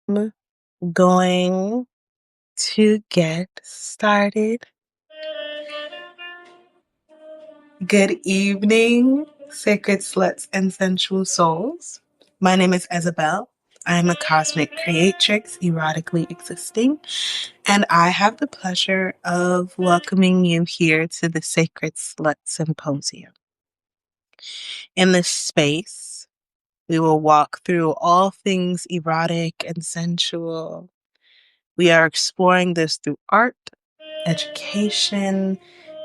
I'm going to get started. Good evening, sacred sluts and sensual souls. My name is Isabel. I am a cosmic creatrix, erotically existing, and I have the pleasure of welcoming you here to the Sacred Slut Symposium. In this space, we will walk through all things erotic and sensual. We are exploring this through art, education,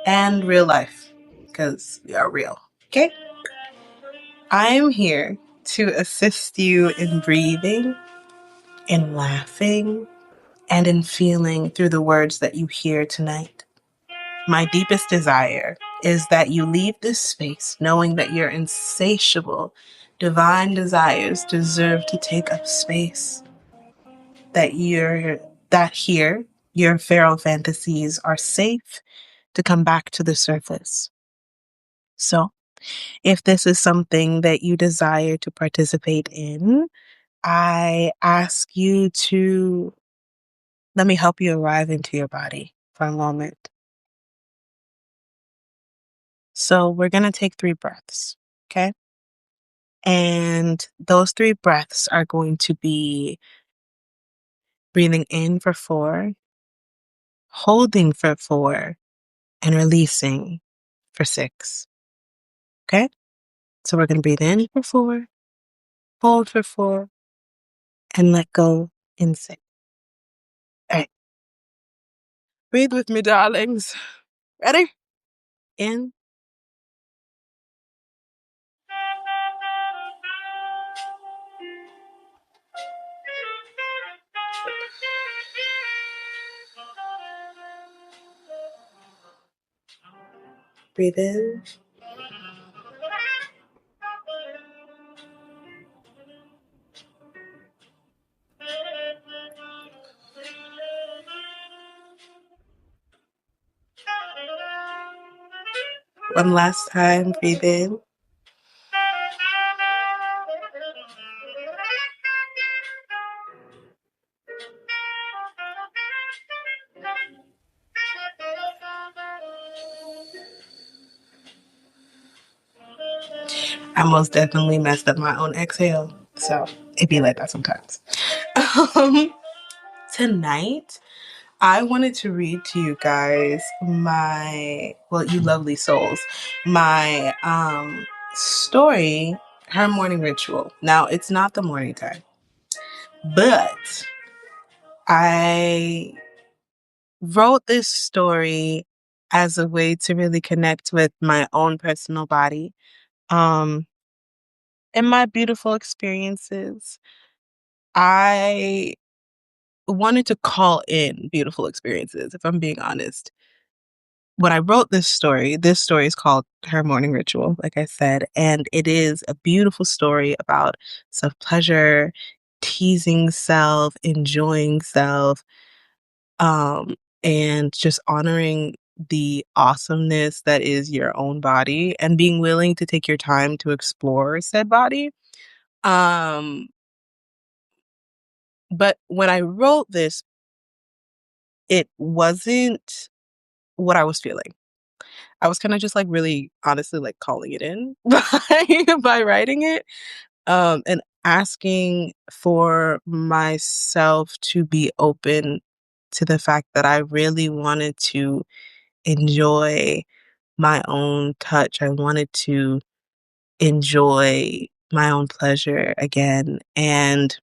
and real life, because we are real. Okay? I am here to assist you in breathing, in laughing, and in feeling through the words that you hear tonight. My deepest desire is that you leave this space knowing that your insatiable, divine desires deserve to take up space. That here your feral fantasies are safe to come back to the surface. So, if this is something that you desire to participate in, I ask you to let me help you arrive into your body for a moment. So, we're going to take 3 breaths, okay? And those 3 breaths are going to be breathing in for 4, holding for 4, and releasing for 6. Okay? So we're going to breathe in for 4, hold for 4, and let go in 6. All right. Breathe with me, darlings. Ready? In. Breathe in. One last time. Breathe in. I most definitely messed up my own exhale. So it be like that sometimes. Tonight, I wanted to read to you guys you lovely souls, my story, Her Morning Ritual. Now, it's not the morning time, but I wrote this story as a way to really connect with my own personal body, um, and my beautiful experiences. I wanted to call in beautiful experiences, if I'm being honest. When I wrote this story is called Her Morning Ritual, like I said, and it is a beautiful story about self-pleasure, teasing self, enjoying self, and just honoring the awesomeness that is your own body and being willing to take your time to explore said body. Um, but when I wrote this, it wasn't what I was feeling. I was kind of just like really honestly like calling it in by writing it, and asking for myself to be open to the fact that I really wanted to enjoy my own touch. I wanted to enjoy my own pleasure again. And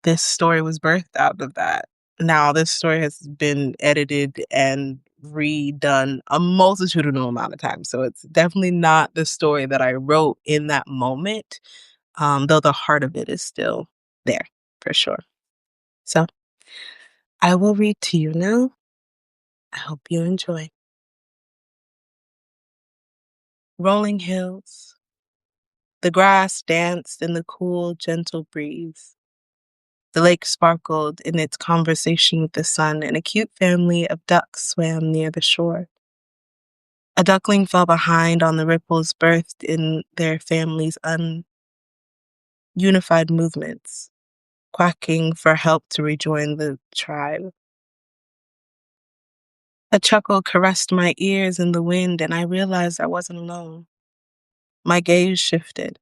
this story was birthed out of that. Now, this story has been edited and redone a multitudinal amount of times. So it's definitely not the story that I wrote in that moment, though the heart of it is still there for sure. So I will read to you now. I hope you enjoy. Rolling hills. The grass danced in the cool, gentle breeze. The lake sparkled in its conversation with the sun, and a cute family of ducks swam near the shore. A duckling fell behind on the ripples birthed in their family's ununified movements. quacking for help to rejoin the tribe. A chuckle caressed my ears in the wind, and I realized I wasn't alone. My gaze shifted.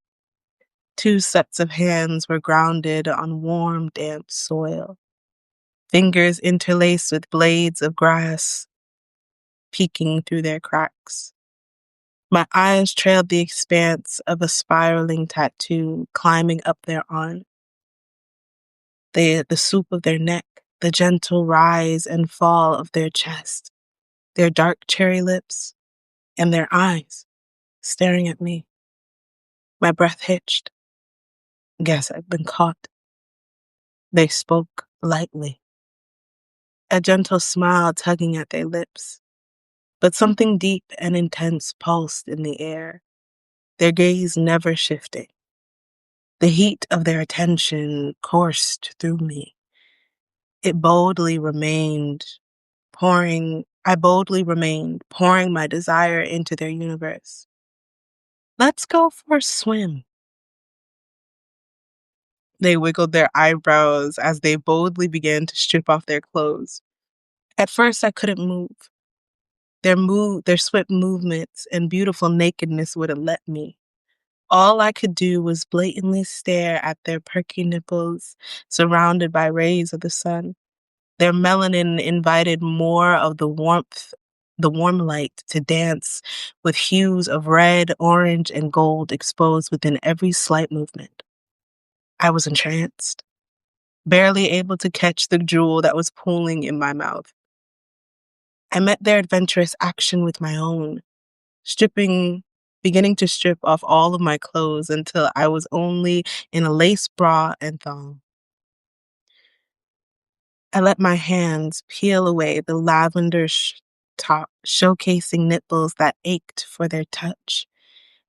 Two sets of hands were grounded on warm, damp soil, fingers interlaced with blades of grass peeking through their cracks. My eyes trailed the expanse of a spiraling tattoo climbing up their arm, the swoop of their neck, the gentle rise and fall of their chest, their dark cherry lips, and their eyes staring at me. My breath hitched. Guess I've been caught. They spoke lightly, a gentle smile tugging at their lips, but something deep and intense pulsed in the air, their gaze never shifting. The heat of their attention coursed through me. It boldly remained, I boldly remained, pouring my desire into their universe. Let's go for a swim. They wiggled their eyebrows as they boldly began to strip off their clothes. At first, I couldn't move. Their swift movements and beautiful nakedness wouldn't let me. All I could do was blatantly stare at their perky nipples, surrounded by rays of the sun. Their melanin invited more of the warm light to dance with hues of red, orange, and gold exposed within every slight movement. I was entranced, barely able to catch the jewel that was pooling in my mouth. I met their adventurous action with my own, beginning to strip off all of my clothes until I was only in a lace bra and thong. I let my hands peel away the lavender top, showcasing nipples that ached for their touch,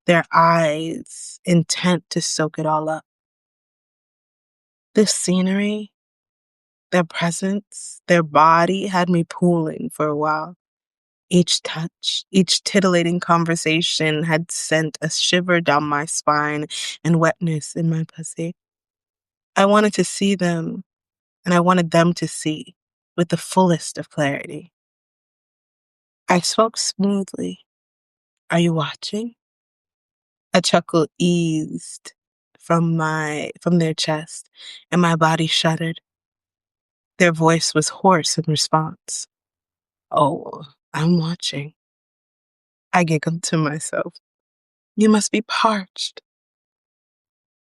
their eyes intent to soak it all up. This scenery, their presence, their body had me pooling for a while. Each touch, each titillating conversation had sent a shiver down my spine and wetness in my pussy. I wanted to see them, and I wanted them to see, with the fullest of clarity. I spoke smoothly. Are you watching? A chuckle eased from their chest, and my body shuddered. Their voice was hoarse in response. Oh, I'm watching. I giggled to myself. You must be parched.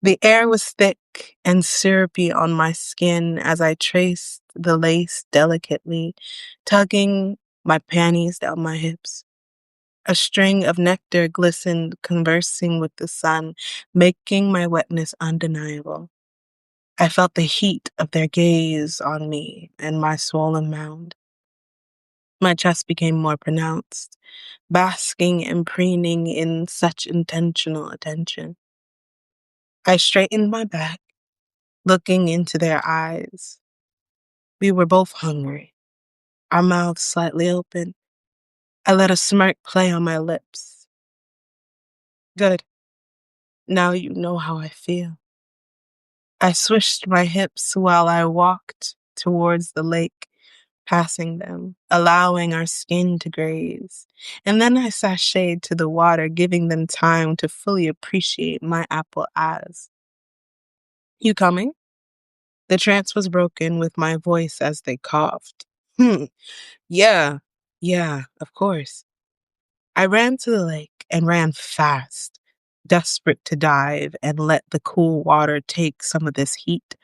The air was thick and syrupy on my skin as I traced the lace delicately, tugging my panties down my hips. A string of nectar glistened, conversing with the sun, making my wetness undeniable. I felt the heat of their gaze on me and my swollen mound. My chest became more pronounced, basking and preening in such intentional attention. I straightened my back, looking into their eyes. We were both hungry, our mouths slightly open. I let a smirk play on my lips. Good. Now you know how I feel. I swished my hips while I walked towards the lake, passing them, allowing our skin to graze. And then I sashayed to the water, giving them time to fully appreciate my apple eyes. You coming? The trance was broken with my voice as they coughed. Yeah, yeah, of course. I ran to the lake and ran fast, desperate to dive and let the cool water take some of this heat.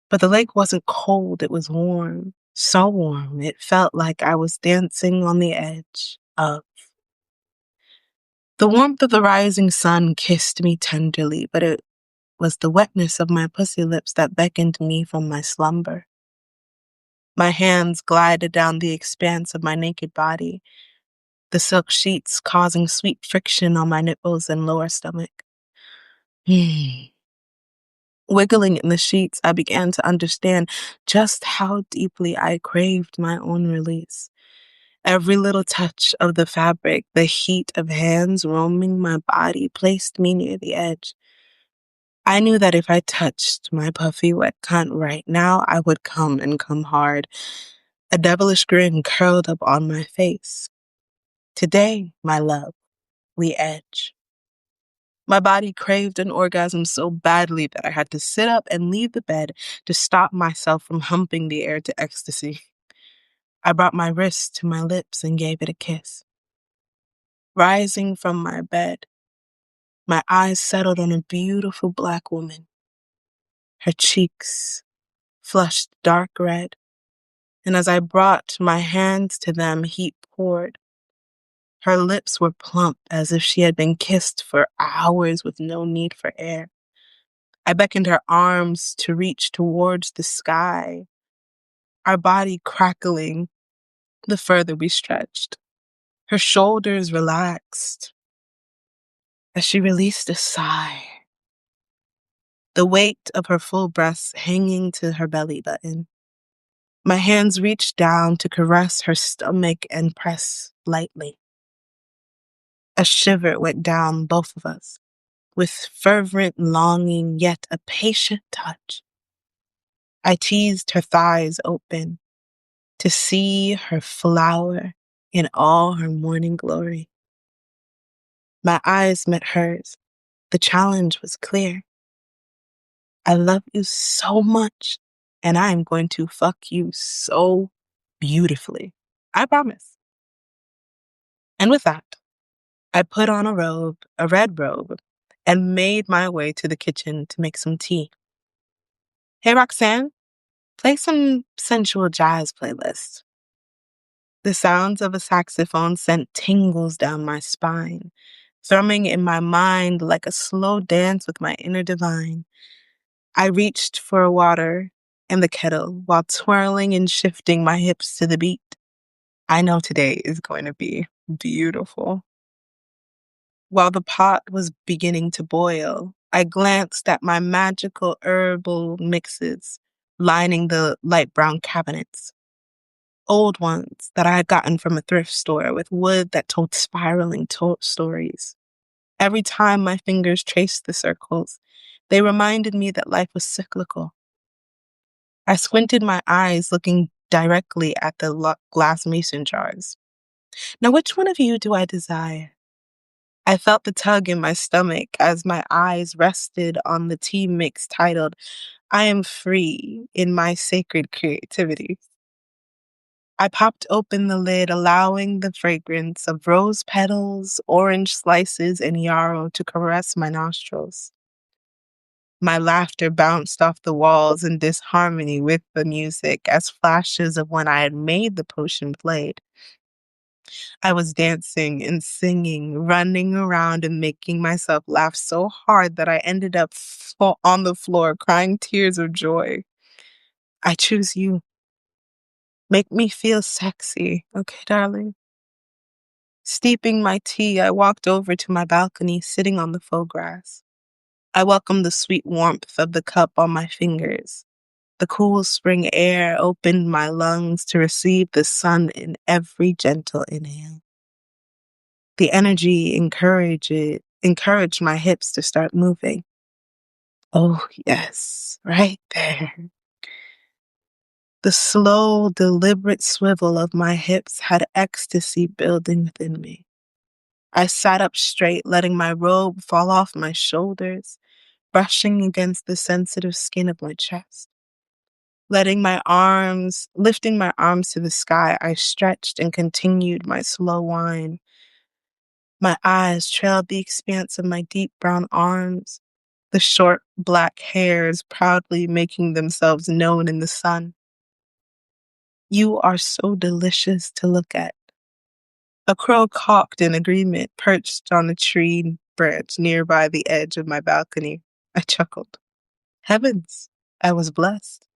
But the lake wasn't cold, it was warm. So warm, it felt like I was dancing on the edge of. The warmth of the rising sun kissed me tenderly, but it was the wetness of my pussy lips that beckoned me from my slumber. My hands glided down the expanse of my naked body, the silk sheets causing sweet friction on my nipples and lower stomach. Wiggling in the sheets, I began to understand just how deeply I craved my own release. Every little touch of the fabric, the heat of hands roaming my body placed me near the edge. I knew that if I touched my puffy wet cunt right now, I would come and come hard. A devilish grin curled up on my face. Today, my love, we edge. My body craved an orgasm so badly that I had to sit up and leave the bed to stop myself from humping the air to ecstasy. I brought my wrist to my lips and gave it a kiss. Rising from my bed, my eyes settled on a beautiful black woman. Her cheeks flushed dark red, and as I brought my hands to them, heat poured. Her lips were plump as if she had been kissed for hours with no need for air. I beckoned her arms to reach towards the sky, our body crackling the further we stretched. Her shoulders relaxed as she released a sigh, the weight of her full breasts hanging to her belly button. My hands reached down to caress her stomach and press lightly. A shiver went down both of us, with fervent longing yet a patient touch. I teased her thighs open to see her flower in all her morning glory. My eyes met hers. The challenge was clear. I love you so much, and I am going to fuck you so beautifully. I promise. And with that, I put on a red robe, and made my way to the kitchen to make some tea. Hey, Roxanne, play some sensual jazz playlist. The sounds of a saxophone sent tingles down my spine, thrumming in my mind like a slow dance with my inner divine. I reached for water and the kettle while twirling and shifting my hips to the beat. I know today is going to be beautiful. While the pot was beginning to boil, I glanced at my magical herbal mixes lining the light brown cabinets. Old ones that I had gotten from a thrift store with wood that told spiraling stories. Every time my fingers traced the circles, they reminded me that life was cyclical. I squinted my eyes, looking directly at the glass mason jars. Now, which one of you do I desire? I felt the tug in my stomach as my eyes rested on the tea mix titled, I Am Free in My Sacred Creativity. I popped open the lid, allowing the fragrance of rose petals, orange slices, and yarrow to caress my nostrils. My laughter bounced off the walls in disharmony with the music as flashes of when I had made the potion played. I was dancing and singing, running around and making myself laugh so hard that I ended up on the floor crying tears of joy. I choose you. Make me feel sexy, okay, darling? Steeping my tea, I walked over to my balcony, sitting on the faux grass. I welcomed the sweet warmth of the cup on my fingers. The cool spring air opened my lungs to receive the sun in every gentle inhale. The energy encouraged my hips to start moving. Oh, yes, right there. The slow, deliberate swivel of my hips had ecstasy building within me. I sat up straight, letting my robe fall off my shoulders, brushing against the sensitive skin of my chest. Lifting my arms to the sky, I stretched and continued my slow whine. My eyes trailed the expanse of my deep brown arms, the short black hairs proudly making themselves known in the sun. You are so delicious to look at. A crow cocked in agreement, perched on a tree branch nearby the edge of my balcony. I chuckled. Heavens, I was blessed.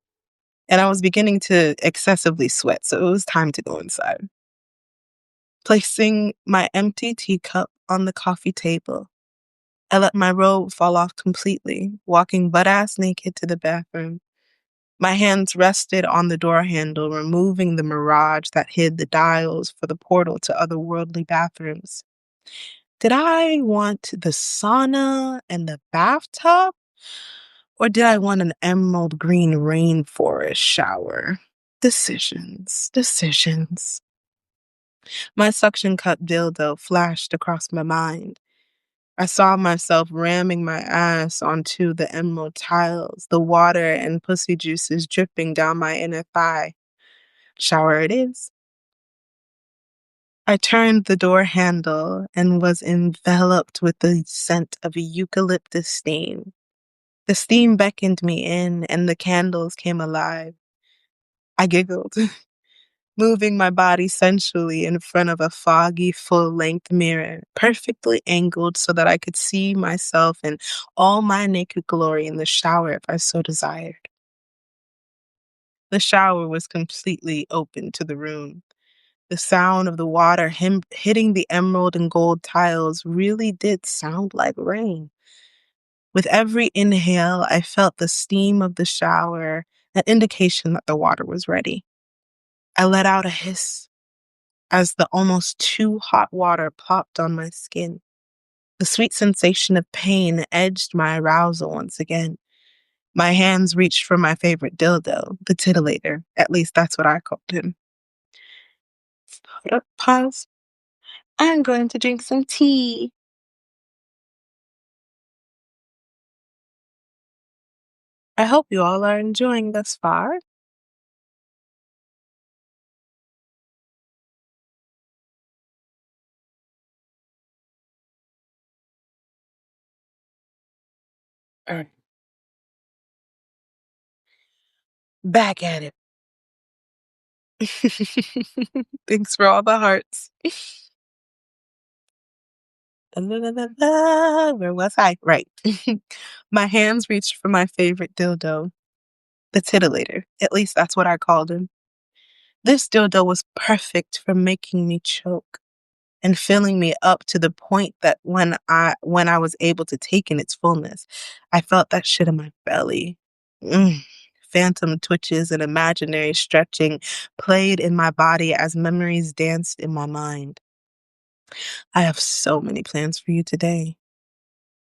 And I was beginning to excessively sweat, so it was time to go inside. Placing my empty teacup on the coffee table, I let my robe fall off completely, walking butt-ass naked to the bathroom. My hands rested on the door handle, removing the mirage that hid the dials for the portal to otherworldly bathrooms. Did I want the sauna and the bathtub? Or did I want an emerald green rainforest shower? Decisions, decisions. My suction cup dildo flashed across my mind. I saw myself ramming my ass onto the emerald tiles, the water and pussy juices dripping down my inner thigh. Shower it is. I turned the door handle and was enveloped with the scent of eucalyptus steam. The steam beckoned me in, and the candles came alive. I giggled, moving my body sensually in front of a foggy, full-length mirror, perfectly angled so that I could see myself in all my naked glory in the shower if I so desired. The shower was completely open to the room. The sound of the water hitting the emerald and gold tiles really did sound like rain. With every inhale, I felt the steam of the shower, an indication that the water was ready. I let out a hiss as the almost too hot water popped on my skin. The sweet sensation of pain edged my arousal once again. My hands reached for my favorite dildo, the titillator. At least that's what I called him. Hold up, pause. I'm going to drink some tea. I hope you all are enjoying thus far. Er, Back at it. Thanks for all the hearts. La, la, la, la. Where was I? Right. My hands reached for my favorite dildo, the titillator. At least that's what I called him. This dildo was perfect for making me choke and filling me up to the point that when I was able to take in its fullness, I felt that shit in my belly. Mm. Phantom twitches and imaginary stretching played in my body as memories danced in my mind. I have so many plans for you today.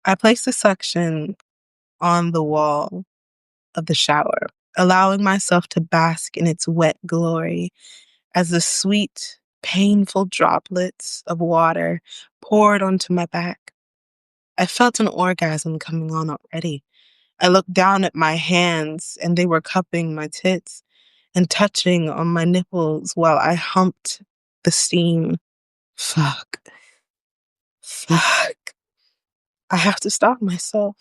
I placed the suction on the wall of the shower, allowing myself to bask in its wet glory as the sweet, painful droplets of water poured onto my back. I felt an orgasm coming on already. I looked down at my hands, and they were cupping my tits and touching on my nipples while I humped the steam. Fuck. Fuck. I have to stop myself.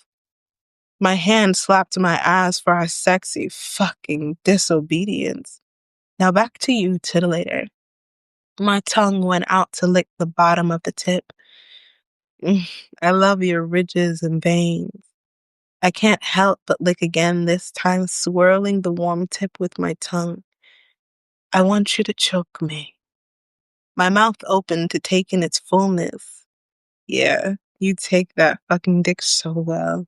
My hand slapped my ass for our sexy fucking disobedience. Now back to you, titillator. My tongue went out to lick the bottom of the tip. I love your ridges and veins. I can't help but lick again, this time swirling the warm tip with my tongue. I want you to choke me. My mouth opened to take in its fullness. Yeah, you take that fucking dick so well.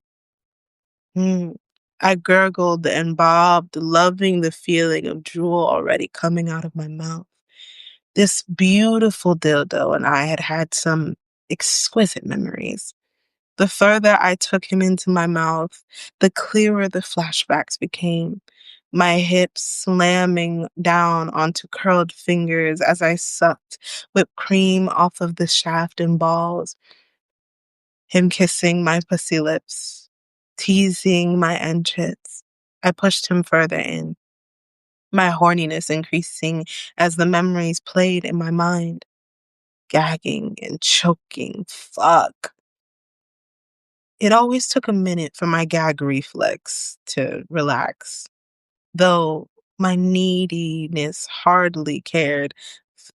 I gurgled and bobbed, loving the feeling of drool already coming out of my mouth. This beautiful dildo and I had had some exquisite memories. The further I took him into my mouth, the clearer the flashbacks became. My hips slamming down onto curled fingers as I sucked whipped cream off of the shaft and balls. Him kissing my pussy lips, teasing my entrance. I pushed him further in, my horniness increasing as the memories played in my mind. Gagging and choking. Fuck. It always took a minute for my gag reflex to relax, though my neediness hardly cared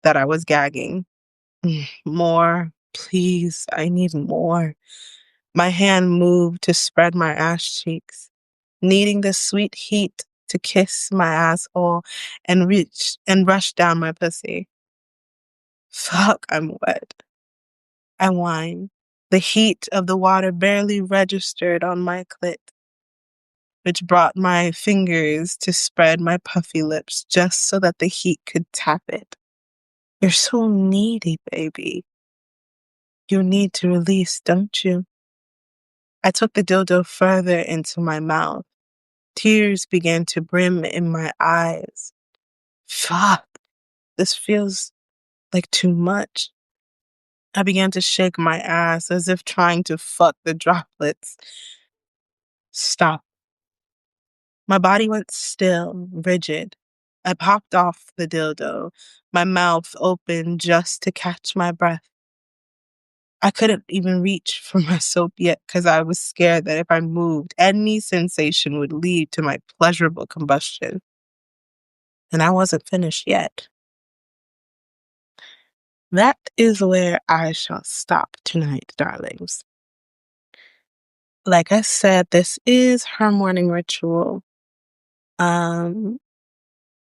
that I was gagging. More, please, I need more. My hand moved to spread my ass cheeks, needing the sweet heat to kiss my asshole and reach and rush down my pussy. Fuck, I'm wet. I whined. The heat of the water barely registered on my clit, which brought my fingers to spread my puffy lips just so that the heat could tap it. You're so needy, baby. You need to release, don't you? I took the dildo further into my mouth. Tears began to brim in my eyes. Fuck, this feels like too much. I began to shake my ass as if trying to fuck the droplets. Stop. My body went still, rigid. I popped off the dildo, my mouth open just to catch my breath. I couldn't even reach for my soap yet because I was scared that if I moved, any sensation would lead to my pleasurable combustion. And I wasn't finished yet. That is where I shall stop tonight, darlings. Like I said, this is her morning ritual. Um,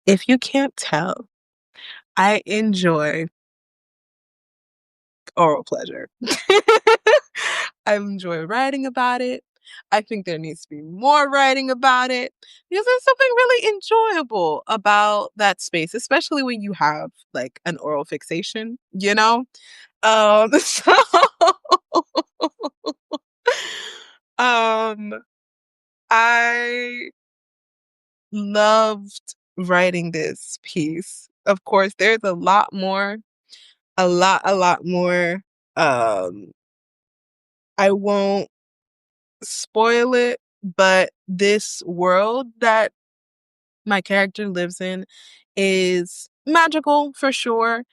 if you can't tell, I enjoy oral pleasure. I enjoy writing about it. I think there needs to be more writing about it because there's something really enjoyable about that space, especially when you have like an oral fixation, you know? So um I loved writing this piece. Of course, there's a lot more, a lot more. Um I won't spoil it, but this world that my character lives in is magical for sure,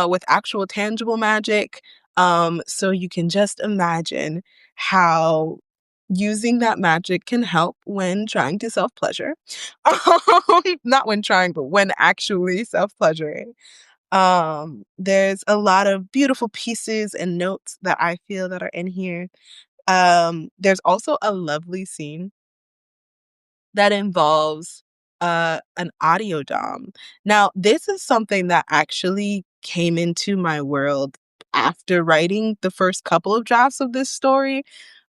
with actual tangible magic. So you can just imagine how using that magic can help when trying to self pleasure. Not when trying, but when actually self pleasuring. There's a lot of beautiful pieces and notes that I feel that are in here. There's also a lovely scene that involves an audio dom. Now, this is something that actually came into my world after writing the first couple of drafts of this story.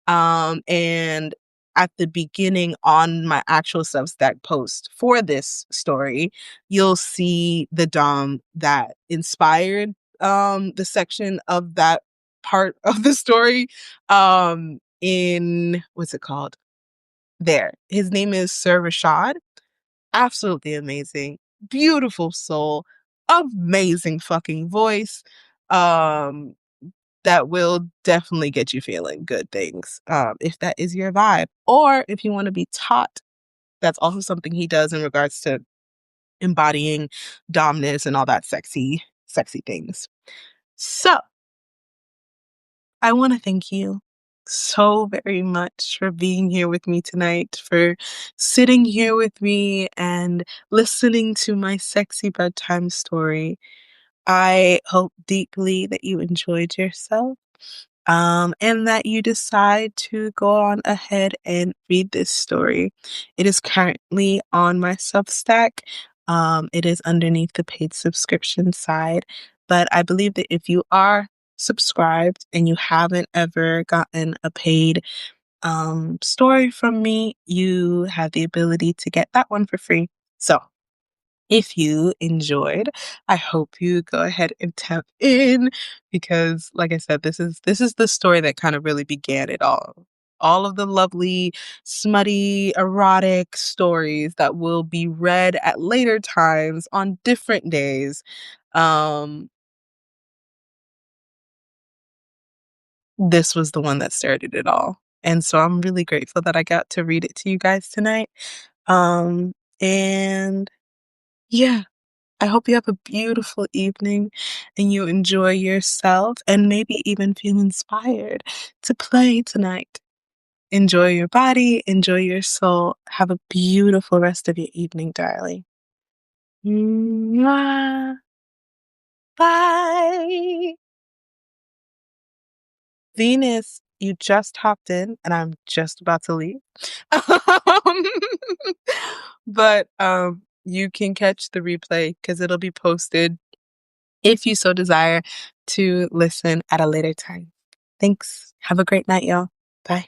And at the beginning on my actual Substack post for this story, you'll see the dom that inspired the section of that part of the story in what's it called? There. His name is Sir Rashad. Absolutely amazing. Beautiful soul. Amazing fucking voice. Um, that will definitely get you feeling good things. If that is your vibe. Or if you want to be taught, that's also something he does in regards to embodying dominance and all that sexy, sexy things. So I want to thank you so very much for being here with me tonight, for sitting here with me and listening to my sexy bedtime story. I hope deeply that you enjoyed yourself, and that you decide to go on ahead and read this story. It is currently on my Substack. It is underneath the paid subscription side, but I believe that if you are subscribed and you haven't ever gotten a paid story from me, you have the ability to get that one for free. So if you enjoyed, I hope you go ahead and tap in because like I said, this is the story that kind of really began it all. All of the lovely, smutty, erotic stories that will be read at later times on different days. Um, this was the one that started it all. And so I'm really grateful that I got to read it to you guys tonight. And yeah. I hope you have a beautiful evening and you enjoy yourself and maybe even feel inspired to play tonight. Enjoy your body, enjoy your soul. Have a beautiful rest of your evening, darling. Mwah. Bye. Venus, you just hopped in and I'm just about to leave. Um, but you can catch the replay because it'll be posted if you so desire to listen at a later time. Thanks. Have a great night, y'all. Bye.